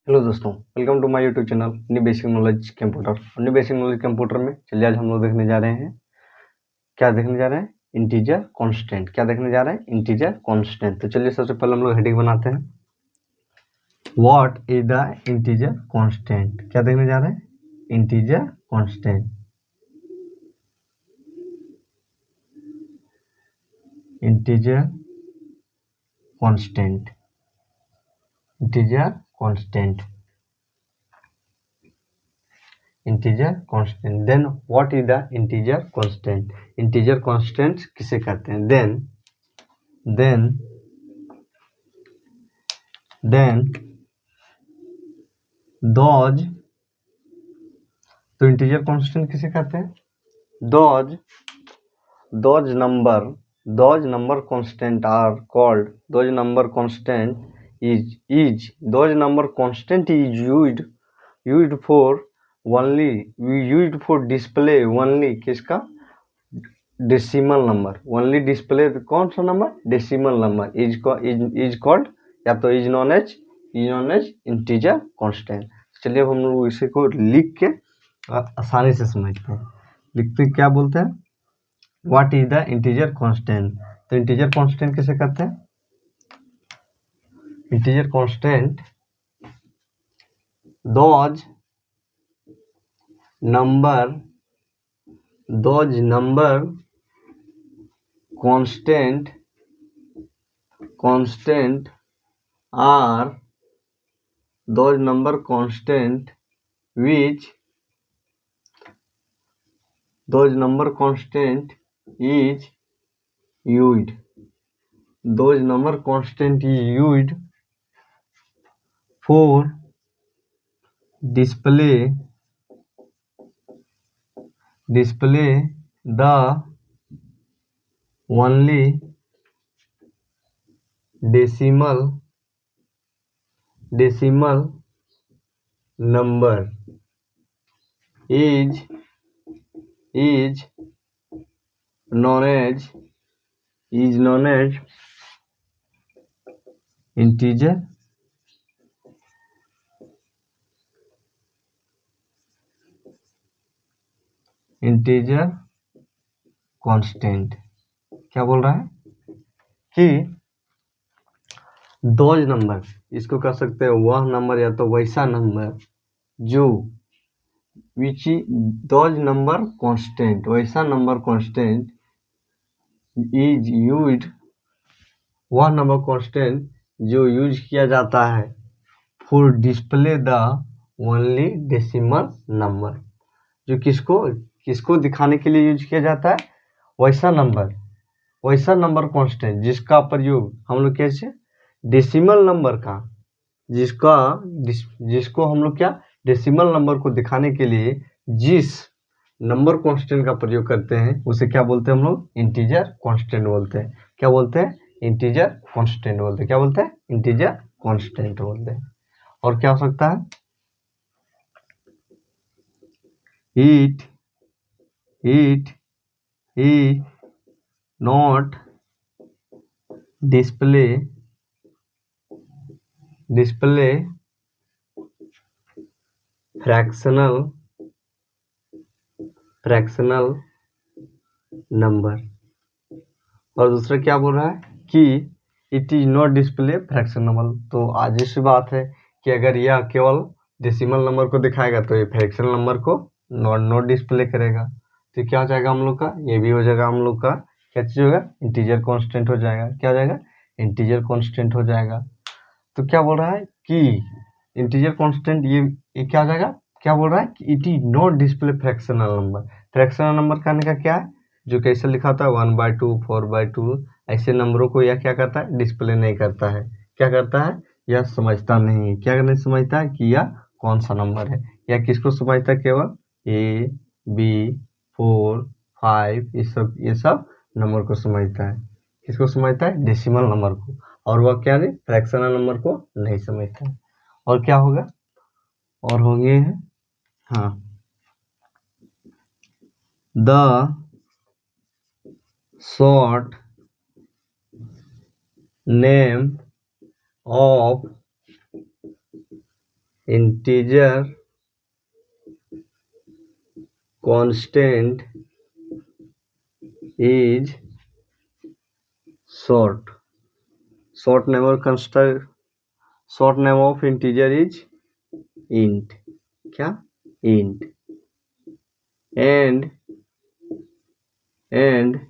Hello दोस्तों, welcome to my YouTube channel new basic knowledge computer. New basic knowledge computer में चलिए आज हम लोग देखने जा रहे हैं, क्या देखने जा रहे हैं? Integer constant. क्या देखने जा रहे हैं? Integer constant. तो चलिए सबसे पहले हम लोग हेडिंग बनाते हैं, what is the integer constant. क्या देखने जा रहे हैं? Integer constant. Integer constant. Integer constant. Integer constant. Then what is the integer constant. Integer constant किसे कहते हैं? Then those. तो इंटीजर कांस्टेंट किसे कहते हैं? Those number constant are called, those number constant is those number constant is used for display only किसका? Decimal number. Only display कौन सा नंबर? डेसिमल नंबर इज कॉल्ड, या तो is known as integer constant. चलिए अब हम लोग इसी को लिख के आसानी से समझते हैं। लिखते क्या बोलते हैं? What is the integer constant. तो इंटीजर कांस्टेंट किसे कहते हैं? Integer constant those number constant are those number constant which those number constant is used, those number constant is used for display the only decimal number is known as integer constant. क्या बोल रहा है कि those number, इसको कह सकते हैं वह नंबर या तो वैसा नंबर जो दोज नंबर कांस्टेंट, वैसा नंबर कांस्टेंट इज यूज्ड, वह नंबर कांस्टेंट जो यूज किया जाता है for display the only decimal number, जो किसको दिखाने के लिए यूज किया जाता है? वैसा नंबर कांस्टेंट जिसका प्रयोग हम लोग कैसे डेसिमल नंबर का, जिसको हम लोग क्या डेसिमल नंबर को दिखाने के लिए जिस नंबर कांस्टेंट का प्रयोग करते हैं उसे क्या बोलते हैं हम लोग? इंटीजर कांस्टेंट बोलते हैं। क्या बोलते हैं? इंटीजर कांस्टेंट बोलते हैं। क्या बोलते हैं? इंटीजर कांस्टेंट बोलते हैं। और क्या हो सकता है? It he not display fractional number. और दूसरा क्या बोल रहा है कि it is not display fractional number. तो आज इस बात है कि अगर यह केवल डेसिमल नंबर को दिखाएगा तो ये फ्रैक्शनल नंबर को नॉट डिस्प्ले करेगा। तो क्या हो जाएगा हम लोग का? ये भी हो जाएगा हम लोग का क्या चीज होगा? इंटीजर कांस्टेंट हो जाएगा। क्या हो जाएगा? इंटीजर कांस्टेंट हो जाएगा। तो क्या बोल रहा है कि इंटीजर कांस्टेंट ये क्या हो जाएगा? क्या बोल रहा है कि it is not display fractional number. Fractional number कहने का क्या है? जो कैसे लिखा होता है 1/2, 4/2, ऐसे नंबरों को यह क्या करता है? डिस्प्ले नहीं करता है। क्या करता है? यह समझता नहीं है। क्या नहीं समझता है कि यह कौन सा नंबर है। यह किसको समझता है? केवल A, B, 4, 5 ये सब नंबर को समझता है। किसको समझता है? डेसिमल नंबर को। और वह क्या नहीं? फ्रैक्शनल नंबर को नहीं समझता है। और क्या होगा? और होंगे हैं, हाँ, the short name of integer constant is short name of integer is int, क्या int, and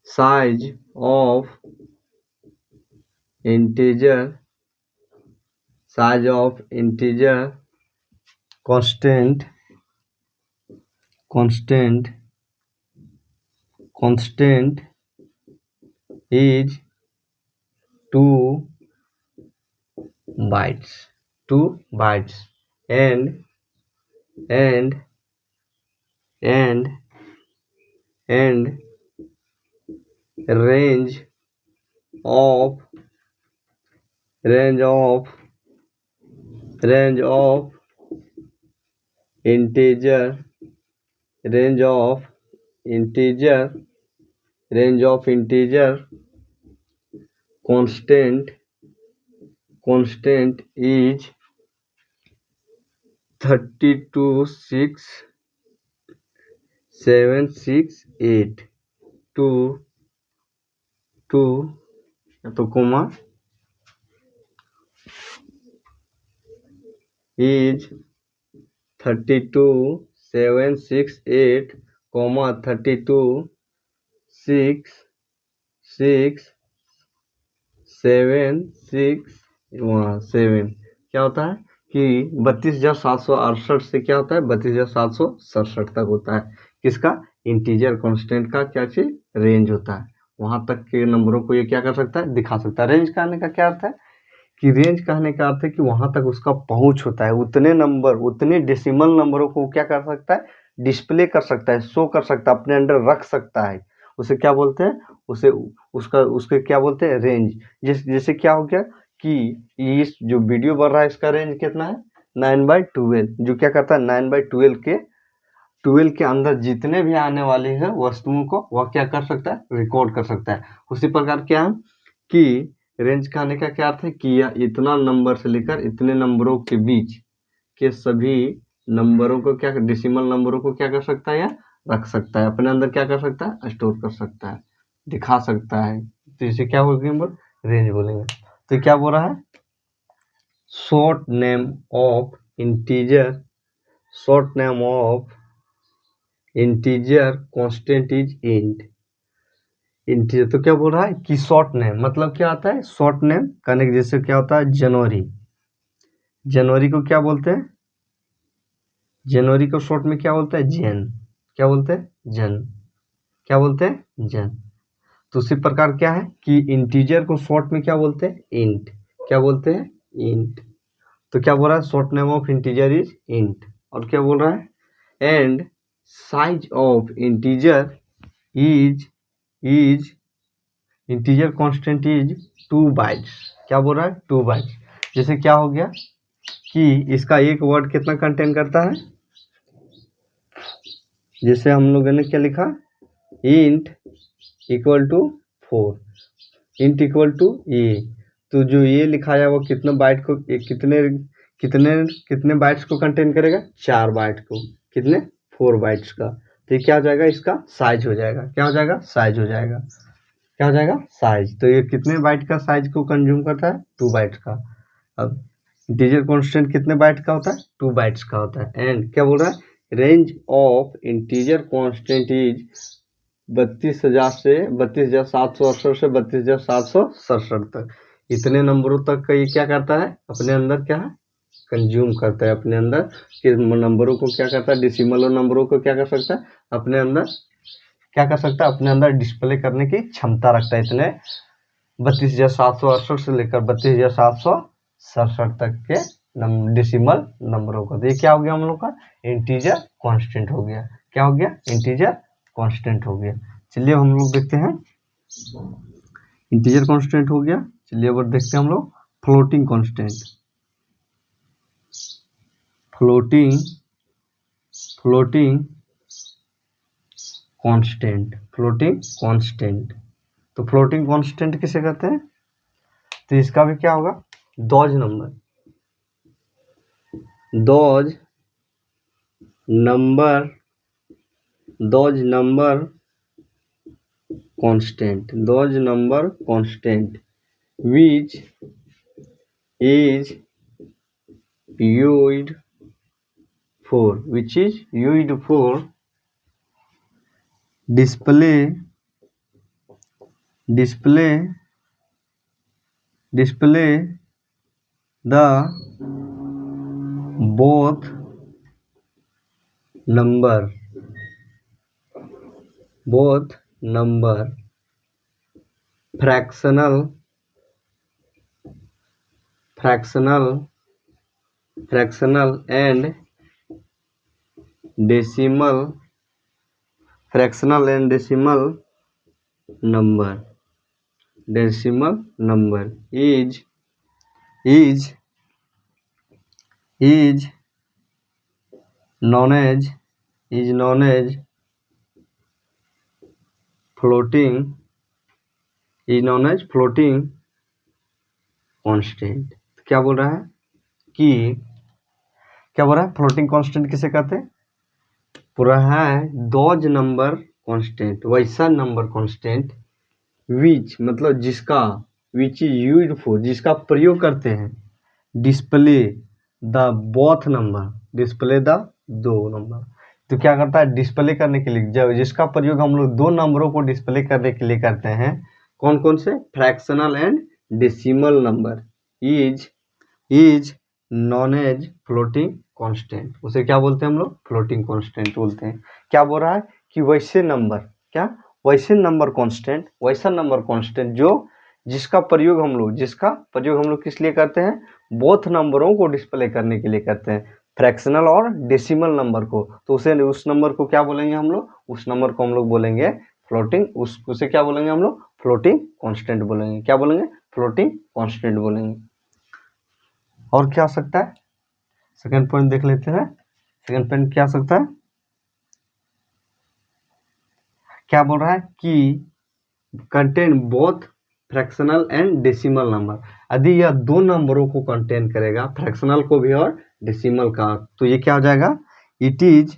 size of integer constant is 2 bytes and range of integer constant is 326768 2 तो कोमा is 32768 32667 क्या होता है कि 32,768 से क्या होता है 32,767 तक होता है किसका इंटीजर कांस्टेंट का क्या चीज रेंज होता है वहां तक के नंबरों को ये क्या कर सकता है दिखा सकता है। रेंज कहने का क्या अर्थ है कि रेंज कहने का अर्थ है कि वहां तक उसका पहुंच होता है उतने डेसिमल नंबरों को क्या कर सकता है डिस्प्ले कर सकता है शो कर सकता है अपने अंदर रख सकता है उसे क्या बोलते हैं उसके क्या बोलते हैं रेंज। जैसे क्या हो गया कि इस जो वीडियो बढ़ रहा है इसका रेंज कितना है 9/12 जो क्या करता है 9/12 के अंदर जितने भी आने वाले हैं वस्तुओं को वह क्या कर सकता है रिकॉर्ड कर सकता है। उसी प्रकार क्या है कि रेंज कहने का क्या अर्थ है कि यह इतना नंबर से लेकर इतने नंबरों के बीच के सभी नंबरों को क्या डेसिमल नंबरों को क्या कर सकता है या रख सकता है अपने अंदर क्या कर सकता है स्टोर कर सकता है दिखा सकता है तो इसे क्या बोलेंगे रेंज बोलेंगे। तो क्या बोल रहा है short name of integer constant is integer. तो क्या बोल रहा है कि शॉर्ट नेम मतलब क्या आता है शॉर्ट नेम कहने के जैसे क्या होता है जनवरी को क्या बोलते हैं जनवरी को शॉर्ट में क्या बोलते हैं जन क्या बोलते हैं जन। तो उसी प्रकार क्या है कि इंटीजर को शॉर्ट में क्या बोलते हैं इंट क्या बोलते हैं इंट। तो क्या बोल रहा है short name of integer is int और क्या बोल रहा है and size of integer constant is 2 bytes. क्या बोल रहा है 2 बाइट्स। जैसे क्या हो गया कि इसका एक वर्ड कितना कंटेन करता है जैसे हम लोगों ने क्या लिखा int equal to 4 int equal to A तो जो ये लिखाया वो कितना बाइट को कितने बाइट्स को कंटेन करेगा 4 बाइट को कितने 4 बाइट्स का। तो ये क्या हो जाएगा इसका साइज हो जाएगा क्या हो जाएगा साइज हो जाएगा क्या हो जाएगा साइज। तो ये कितने बाइट का साइज को कंज्यूम करता है 2 बाइट्स का। अब इंटीजर कांस्टेंट कितने बाइट का होता है 2 बाइट्स का होता है। एंड क्या बोल रहा है range of integer constant is 32,000 से 32,768 से 32,767 तक इतने नंबरों तक का ये क्या करता है अपने अंदर क्या है कंज्यूम करता है अपने अंदर के नंबरों को क्या करता है डेसिमल नंबरों को क्या कर सकता है अपने अंदर क्या कर सकता है अपने अंदर डिस्प्ले करने की क्षमता रखता है इतने 32,768 से लेकर 32,767 तक के डेसिमल नंबरों का। तो ये क्या हो गया हम लोग का इंटीजर कांस्टेंट हो गया क्या हो गया इंटीजर कांस्टेंट हो गया। चलिए हम लोग देखते हैं इंटीजर कांस्टेंट हो गया। चलिए अब देखते हैं हम लोग फ्लोटिंग कांस्टेंट फ्लोटिंग कांस्टेंट। तो फ्लोटिंग कांस्टेंट किसे कहते हैं तो इसका भी क्या होगा those number those number constant which is used for display the both number fractional and decimal number is known as floating constant. क्या बोल रहा है कि फ्लोटिंग कांस्टेंट किसे कहते हैं? पूरा है दोज नंबर कांस्टेंट, वैसा नंबर कांस्टेंट विच मतलब जिसका, विच इज यूज्ड फॉर जिसका प्रयोग करते हैं, डिस्प्ले द बोथ नंबर दो नंबर। तो क्या करता है डिस्प्ले करने के लिए, जब जिसका प्रयोग हम लोग दो नंबरों को डिस्प्ले करने के लिए करते हैं, कौन कौन से? Fractional and decimal number is known as floating constant. उसे क्या बोलते हैं हम लोग? फ्लोटिंग कांस्टेंट बोलते हैं। क्या बोल रहा है कि वैसा नंबर कांस्टेंट जो जिसका प्रयोग हम लोग किस लिए करते हैं? बोथ नंबरों को डिस्प्ले करने के लिए करते हैं, फ्रैक्शनल और डेसिमल नंबर को। तो उस नंबर को क्या बोलेंगे हम लोग? उस नंबर को हम लोग बोलेंगे फ्लोटिंग, उसे क्या बोलेंगे हम लोग? फ्लोटिंग कांस्टेंट बोलेंगे। क्या बोलेंगे? फ्लोटिंग कांस्टेंट बोलेंगे। और क्या हो सकता है? सेकंड पॉइंट देख लेते हैं। सेकंड पॉइंट क्या हो सकता है? क्या बोल रहा है कि contain both fractional and decimal number. यदि यह दो नंबरों को कंटेन करेगा, फ्रैक्शनल को भी और डेसिमल का, तो ये क्या हो जाएगा? It is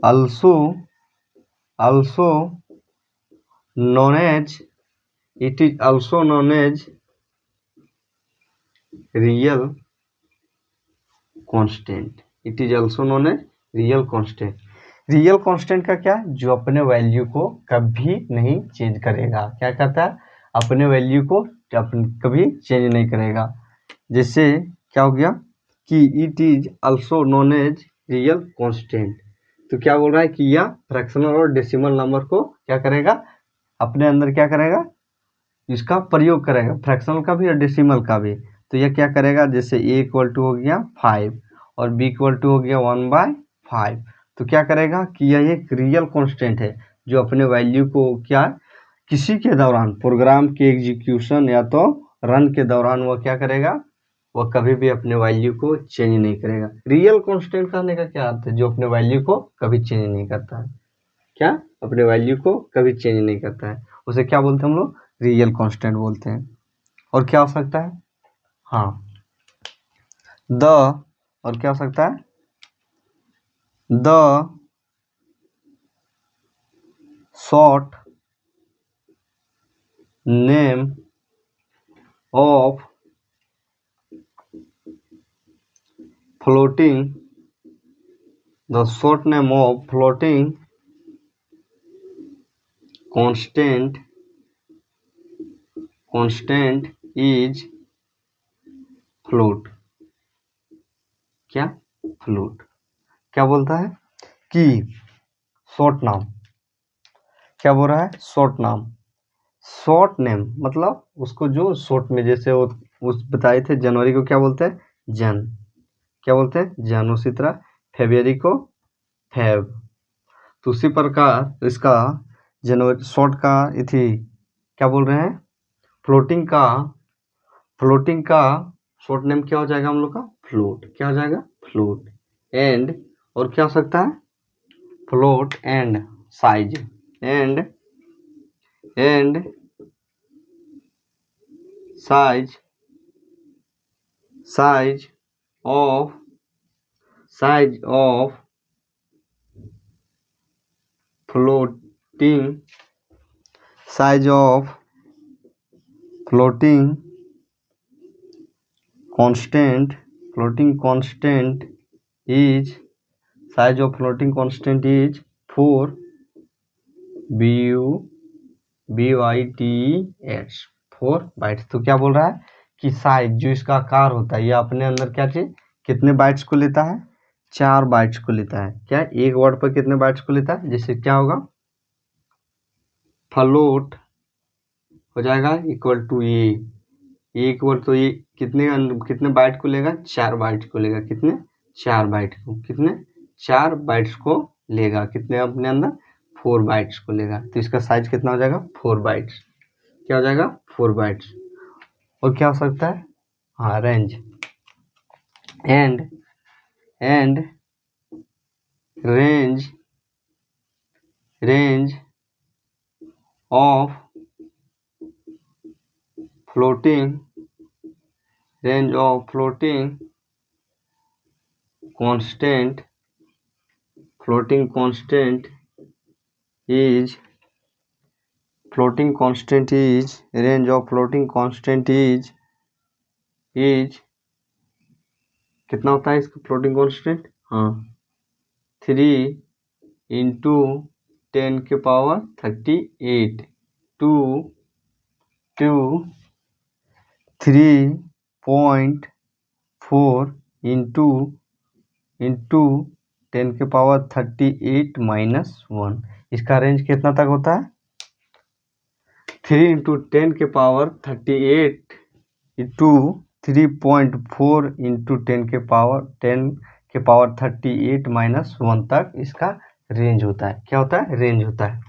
also known as real constant। Real constant का क्या? जो अपने वैल्यू को कभी नहीं चेंज करेगा। क्या कहता है? अपने वैल्यू को कभी चेंज नहीं करेगा। जैसे क्या हो गया कि it is also known as real constant. तो क्या बोल रहा है कि यह फ्रैक्शनल और डेसिमल नंबर को क्या करेगा? अपने अंदर क्या करेगा? इसका प्रयोग करेगा, फ्रैक्शनल का भी और डेसिमल का भी। तो यह क्या करेगा? जैसे a इक्वल टू हो गया 5 और b इक्वल टू हो गया 1/5। तो क्या करेगा कि यह एक रियल कांस्टेंट है जो अपने वैल्यू को क्या किसी के दौरान, प्रोग्राम के एग्जीक्यूशन या तो रन के दौरान वह क्या करेगा? वह कभी भी अपने वैल्यू को चेंज नहीं करेगा। रियल कांस्टेंट कहने का क्या अर्थ है? जो अपने वैल्यू को कभी चेंज नहीं करता है। क्या? अपने वैल्यू को कभी चेंज नहीं करता है, उसे क्या बोलते हैं हम लोग? रियल कांस्टेंट बोलते हैं। और क्या हो सकता है? हाँ, और क्या हो सकता है? The short name of floating constant is float. क्या? फ्लोट। क्या बोलता है कि शॉर्ट नाम, क्या बोल रहा है? शॉर्ट नेम मतलब उसको जो शॉर्ट में, जैसे वो उस बताए थे जनवरी को क्या बोलते हैं? जन। क्या बोलते हैं? जन। उसी तरह फेब्रुअरी को फेब। तो उसी प्रकार इसका जनवरी शॉर्ट का इथी क्या बोल रहे हैं? फ्लोटिंग का शॉर्ट नेम क्या हो जाएगा हम लोग का? फ्लोट। क्या हो जाएगा? फ्लोट। एंड और क्या हो सकता है? Float and size size size of floating constant is 4 bytes 4 bytes. तो क्या बोल रहा है कि साइज जो इसका आकार होता है ये अपने अंदर क्या चीज कितने बाइट्स को लेता है, 4 बाइट्स को लेता है। क्या एक वर्ड पर कितने बाइट्स को लेता है, जैसे क्या होगा फ्लोट हो जाएगा इक्वल टू ए इक्वल तो ये कितने बाइट को लेगा, 4 बाइट को लेगा। कितने 4 बाइट्स को लेगा। कितने अपने अंदर 4 बाइट्स को लेगा। तो इसका साइज कितना हो जाएगा 4 बाइट्स। क्या हो जाएगा 4 बाइट्स। और क्या हो सकता है, हाँ range and range of floating constant is range of floating constant is कितना होता है इसका फ्लोटिंग कांस्टेंट, हाँ 3 इंटू 10 के पावर 38 टू 3.4 इंटू 10 के पावर 38 -1। इसका रेंज कितना तक होता है, 3 इंटू 10 के पावर 38 इंटू 3.4 इंटू 10 के पावर 38 -1 तक इसका रेंज होता है। क्या होता है, रेंज होता है।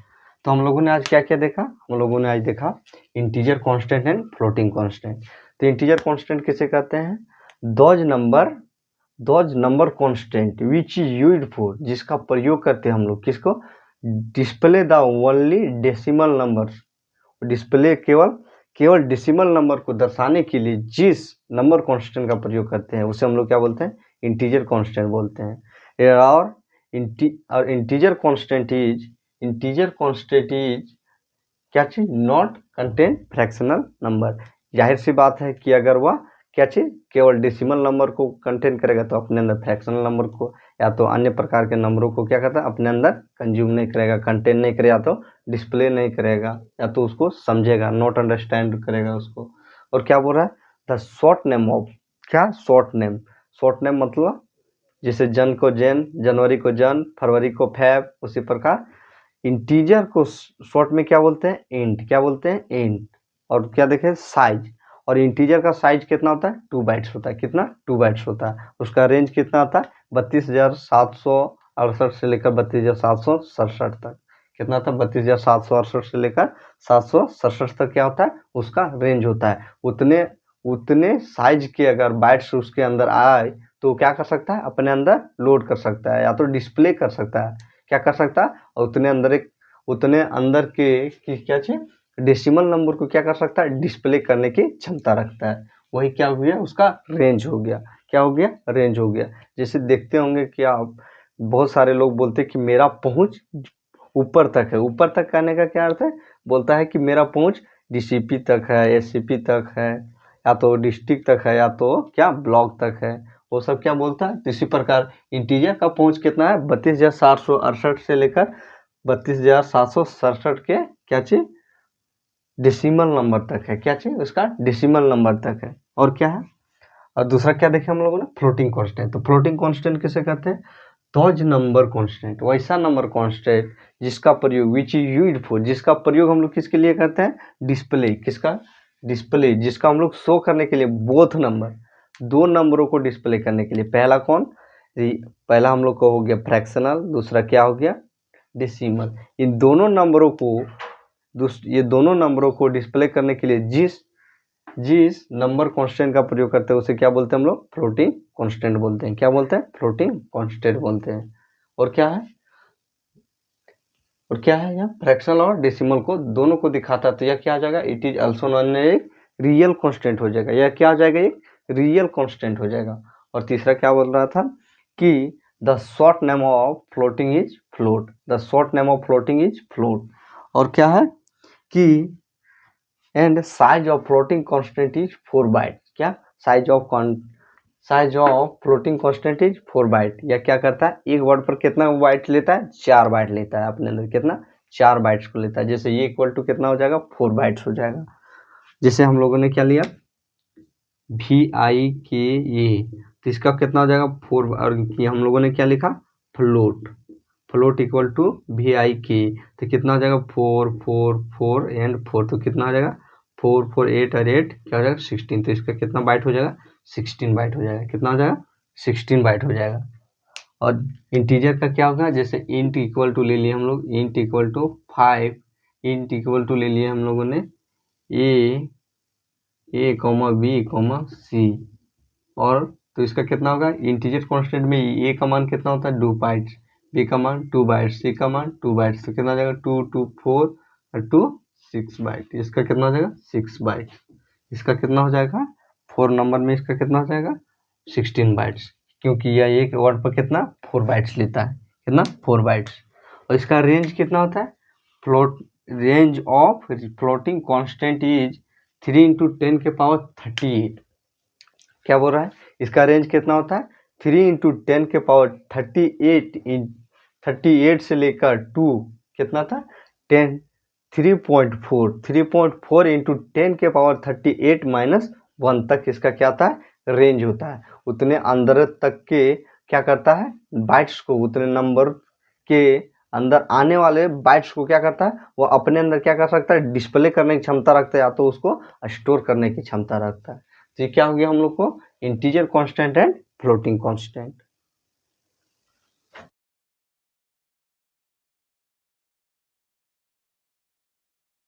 तो हम लोगों ने आज क्या क्या देखा, हम लोगों ने आज देखा integer constant and floating constant. तो इंटीजर कांस्टेंट किसे कहते हैं, those number constant which is used for, जिसका प्रयोग करते हैं हम लोग किसको, display the only decimal number, display केवल डेसिमल नंबर को दर्शाने के लिए जिस नंबर कांस्टेंट का प्रयोग करते हैं उसे हम लोग क्या बोलते हैं, इंटीजर कांस्टेंट बोलते हैं। और इंटीजर कांस्टेंट इज क्या चीज, नॉट कंटेन फ्रैक्शनल नंबर। जाहिर सी बात है कि अगर वह क्या चीज केवल डेसिमल नंबर को कंटेन करेगा तो अपने अंदर फ्रैक्शनल नंबर को या तो अन्य प्रकार के नंबरों को क्या करता है अपने अंदर कंज्यूम नहीं करेगा, कंटेन नहीं करेगा, तो डिस्प्ले नहीं करेगा या तो उसको समझेगा, नॉट अंडरस्टैंड करेगा उसको। और क्या बोल रहा है, द शॉर्ट नेम ऑफ, क्या शॉर्ट नेम मतलब जैसे जन को जेन, जनवरी को जन, फरवरी को फैब, उसी प्रकार इंटीजर को शॉर्ट में क्या बोलते हैं, इंट। क्या बोलते हैं, इंट। और क्या देखें, साइज। और इंटीजर का साइज कितना होता है, 2 बाइट्स होता है। कितना, 2 बाइट्स होता है। उसका रेंज कितना आता है, 32,768 से लेकर 32,767 तक। कितना था, 32,768 से लेकर 767 तक क्या होता है, उसका रेंज होता है। उतने साइज के अगर बाइट्स उसके अंदर आए तो क्या कर सकता है, अपने अंदर लोड कर सकता है या तो डिस्प्ले कर सकता है। क्या कर सकता है, और उतने अंदर के क्या चीज, डेसिमल नंबर को क्या कर सकता है, डिस्प्ले करने की क्षमता रखता है। वही क्या हो गया, उसका रेंज हो गया। क्या हो गया, रेंज हो गया। जैसे देखते होंगे कि आप बहुत सारे लोग बोलते हैं कि मेरा पहुंच ऊपर तक है। ऊपर तक कहने का क्या अर्थ है, बोलता है कि मेरा पहुंच डीसीपी तक है, एससीपी तक है, या तो डिस्ट्रिक्ट तक है, या तो क्या ब्लॉक तक है, वो सब क्या बोलता है। इसी प्रकार इंटीजर का पहुंच कितना है, 32,768 से लेकर 32,767 के क्या चीज, डेसिमल नंबर तक है। क्या चीज, उसका डेसिमल नंबर तक है। और क्या है, और दूसरा क्या देखे हम लोगों ने, फ्लोटिंग कांस्टेंट। तो फ्लोटिंग कांस्टेंट किसे कहते हैं, दोज नंबर कांस्टेंट, वैसा नंबर कांस्टेंट जिसका प्रयोग विच इज यूज्ड फॉर, जिसका प्रयोग हम लोग किसके लिए करते हैं, डिस्प्ले। किसका, डिस्प्ले, जिसका हम लोग शो करने के लिए बोथ नंबर, 2 नंबरों को डिस्प्ले करने के लिए। पहला कौन, पहला हम लोग को हो गया फ्रैक्शनल, दूसरा क्या हो गया, डेसिमल। इन दोनों नंबरों को ये दोनों नंबरों को डिस्प्ले करने के लिए जिस नंबर कांस्टेंट का प्रयोग करते हैं उसे क्या बोलते हैं हम लोग, फ्लोटिंग कांस्टेंट बोलते हैं। क्या बोलते हैं, फ्लोटिंग कांस्टेंट बोलते हैं। और क्या है यहाँ फ्रैक्शनल और डेसिमल को दोनों को दिखाता है। तो यह क्या आ जाएगा, इट इज ऑल्सो नोन एक रियल कांस्टेंट हो जाएगा। यह क्या आ जाएगा, एक रियल कांस्टेंट हो जाएगा। और तीसरा क्या बोल रहा था कि the short name of floating is float, the short name of floating is float. और क्या है कि and size of floating constant is 4 byte. क्या size of floating constant is 4 byte. या क्या करता है, एक वर्ड पर कितना बाइट लेता है, 4 बाइट लेता है अपने अंदर, कितना 4 बाइट्स को लेता है। जैसे ये इक्वल टू कितना हो जाएगा, 4 बाइट्स हो जाएगा। जैसे हम लोगों ने क्या लिया VIKA, तो इसका कितना हो जाएगा 4, और हम लोगों ने क्या लिखा float, float equal to VIK, तो कितना हो जाएगा 4 4 4 एंड 4, तो कितना हो जाएगा 4 4 8 और 8 क्या हो जाएगा 16, तो इसका कितना बाइट हो जाएगा 16 बाइट हो जाएगा। कितना हो जाएगा 16 बाइट हो जाएगा। और इंटीजर का क्या होगा, जैसे इंट इक्वल टू ले लिए हम लोग, int equal to 5, int equal to ले लिए हम लोगों ने A, B, C, और तो इसका कितना होगा, इंटीजर कांस्टेंट में A का मान कितना होता है 2 बाइट्स, B का मान 2 बाइट्स, C का मान 2 बाइट्स, तो कितना हो जाएगा 2 2 4 और 2 6 बाइट। इसका कितना हो जाएगा 6 बाइट। इसका कितना हो जाएगा 4 नंबर में, इसका कितना हो जाएगा 16 बाइट्स, क्योंकि यह एक वर्ड पर कितना 4 बाइट्स लेता है, कितना 4 बाइट्स। और इसका रेंज कितना होता है, float range of floating constant is 3 into 10 के पावर 38। क्या बोल रहा है, इसका रेंज कितना होता है 3 इंटू 10 के पावर 38 से लेकर 2 कितना था 10 3.4 इंटू 10 के पावर 38 माइनस 1 तक इसका क्या था रेंज होता है। उतने अंदर तक के क्या करता है बाइट्स को, उतने नंबर के अंदर आने वाले बाइट्स को क्या करता है वो अपने अंदर क्या कर सकता है, डिस्प्ले करने की क्षमता रखता है, या तो उसको स्टोर करने की क्षमता रखता है। तो ये क्या हो गया हम लोग को integer constant and floating constant.